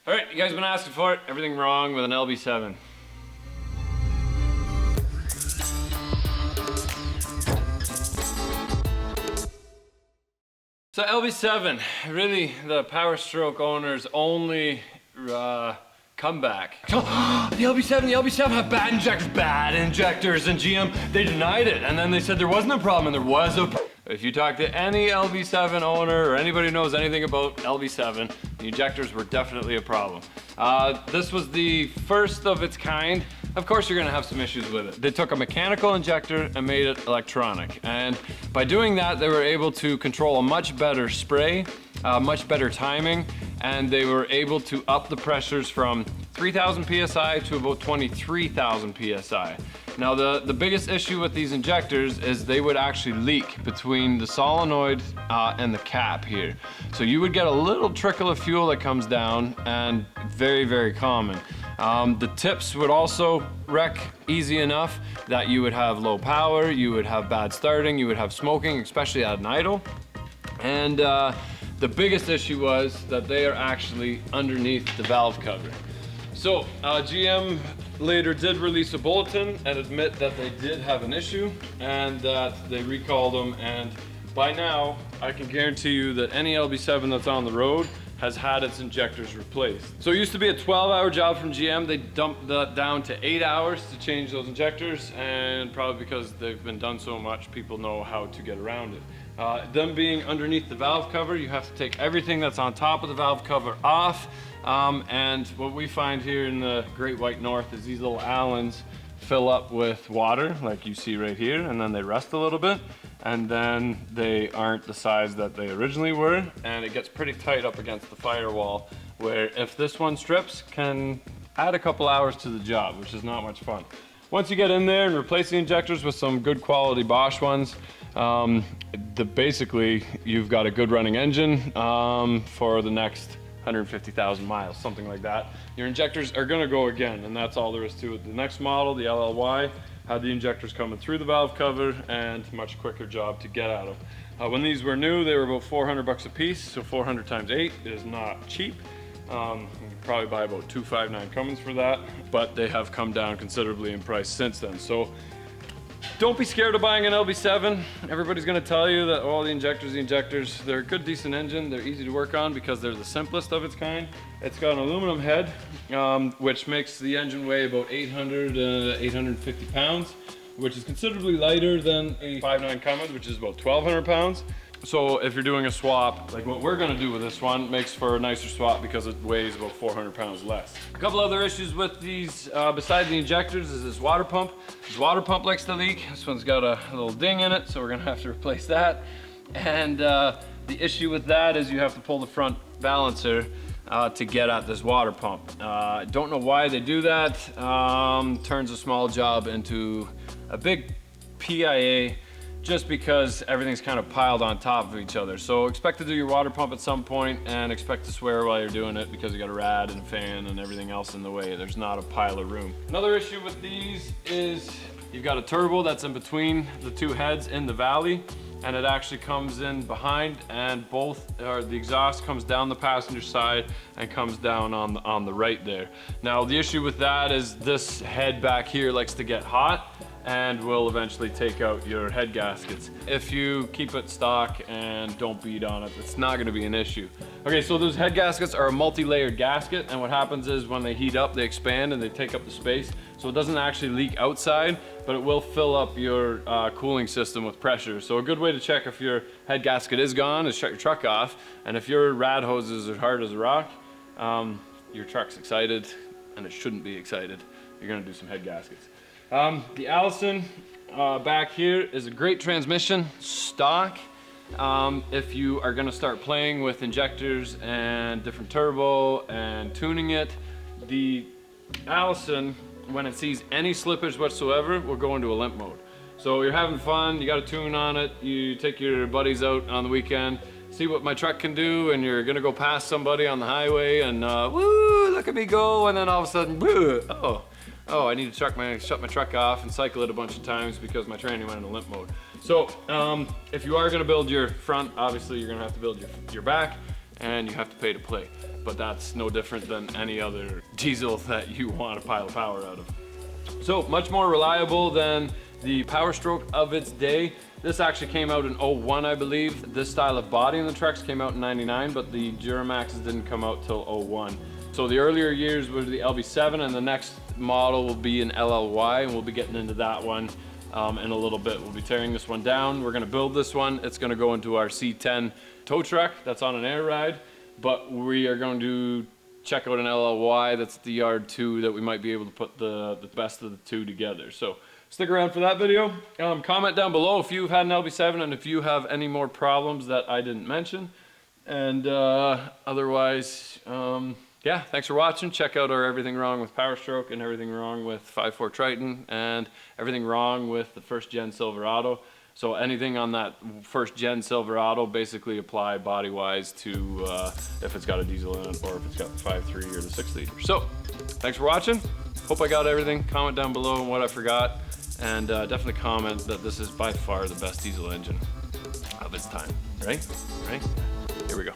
All right, you guys been asking for it. Everything wrong with an LB7. So LB7, really the Power Stroke owner's only comeback. The LB7 have bad injectors, and GM, they denied it. And then they said there wasn't a problem, and there was a problem. If you talk to any LB7 owner or anybody who knows anything about LB7, the injectors were definitely a problem. This was the first of its kind. Of course you're gonna have some issues with it. They took a mechanical injector and made it electronic. And by doing that, they were able to control a much better spray, much better timing, and they were able to up the pressures from 3,000 PSI to about 23,000 PSI. Now the biggest issue with these injectors is they would actually leak between the solenoid and the cap here. So you would get a little trickle of fuel that comes down, and very, very common. The tips would also wreck easy enough that you would have low power, you would have bad starting, you would have smoking, especially at an idle. And the biggest issue was that they are actually underneath the valve cover. So GM later did release a bulletin and admit that they did have an issue and that they recalled them, and by now I can guarantee you that any LB7 that's on the road has had its injectors replaced. So it used to be a 12-hour job from GM. They dumped that down to 8 hours to change those injectors, and probably because they've been done so much, people know how to get around it. Them being underneath the valve cover, you have to take everything that's on top of the valve cover off, and what we find here in the Great White North is these little Allens fill up with water, like you see right here, and then they rust a little bit, and then they aren't the size that they originally were, and it gets pretty tight up against the firewall, where if this one strips, can add a couple hours to the job, which is not much fun. Once you get in there and replace the injectors with some good quality Bosch ones, basically you've got a good running engine for the next 150,000 miles, something like that. Your injectors are gonna go again, and that's all there is to it. The next model, the LLY, had the injectors coming through the valve cover and much quicker job to get out of. When these were new, they were about 400 bucks a piece, so 400 times 8 is not cheap. You can probably buy about 259 Cummins for that, but they have come down considerably in price since then. So don't be scared of buying an LB7. Everybody's gonna tell you that all the injectors, they're a good, decent engine. They're easy to work on because they're the simplest of its kind. It's got an aluminum head, which makes the engine weigh about 800 to 850 pounds, which is considerably lighter than a 5.9 Cummins, which is about 1,200 pounds. So if you're doing a swap, like what we're gonna do with this one, makes for a nicer swap because it weighs about 400 pounds less. A couple other issues with these, besides the injectors, is this water pump. This water pump likes to leak. This one's got a little ding in it, so we're gonna have to replace that. And the issue with that is you have to pull the front balancer to get at this water pump. Don't know why they do that. Turns a small job into a big PIA, just because everything's kind of piled on top of each other. So expect to do your water pump at some point and expect to swear while you're doing it because you got a rad and a fan and everything else in the way. There's not a pile of room. Another issue with these is you've got a turbo that's in between the two heads in the valley, and it actually comes in behind, and the exhaust comes down the passenger side and comes down on the right there. Now the issue with that is this head back here likes to get hot and will eventually take out your head gaskets. If you keep it stock and don't beat on it, it's not gonna be an issue. Okay, so those head gaskets are a multi-layered gasket, and what happens is when they heat up, they expand and they take up the space. So it doesn't actually leak outside, but it will fill up your cooling system with pressure. So a good way to check if your head gasket is gone is shut your truck off, and if your rad hose is as hard as a rock, your truck's excited, and it shouldn't be excited. You're gonna do some head gaskets. The Allison back here is a great transmission, stock. If you are gonna start playing with injectors and different turbo and tuning it, the Allison, when it sees any slippage whatsoever, will go into a limp mode. So you're having fun, you got a tune on it, you take your buddies out on the weekend, see what my truck can do, and you're gonna go past somebody on the highway and woo, look at me go, and then all of a sudden, woo, oh, I need to shut my truck off and cycle it a bunch of times because my tranny went into limp mode. So if you are gonna build your front, obviously you're gonna have to build your back, and you have to pay to play. but that's no different than any other diesel that you want a pile of power out of. So much more reliable than the Power Stroke of its day. This actually came out in 01, I believe. This style of body in the trucks came out in 99, but the Duramaxes didn't come out till 01. So the earlier years were the LB7, and the next model will be an LLY, and we'll be getting into that one in a little bit. We'll be tearing this one down. We're gonna build this one. It's gonna go into our C10 tow truck that's on an air ride, but we are going to check out an LLY that's the yard too, that we might be able to put the best of the two together. So stick around for that video. Comment down below if you've had an LB7 and if you have any more problems that I didn't mention. And otherwise, yeah, thanks for watching. Check out our Everything Wrong with Power Stroke and Everything Wrong with 5.4 Triton and Everything Wrong with the first gen Silverado. So anything on that first gen Silverado basically apply body wise to if it's got a diesel in it or if it's got the 5.3 or the 6 liter. So thanks for watching. Hope I got everything. Comment down below on what I forgot, and definitely comment that this is by far the best diesel engine of its time. Right? Here we go.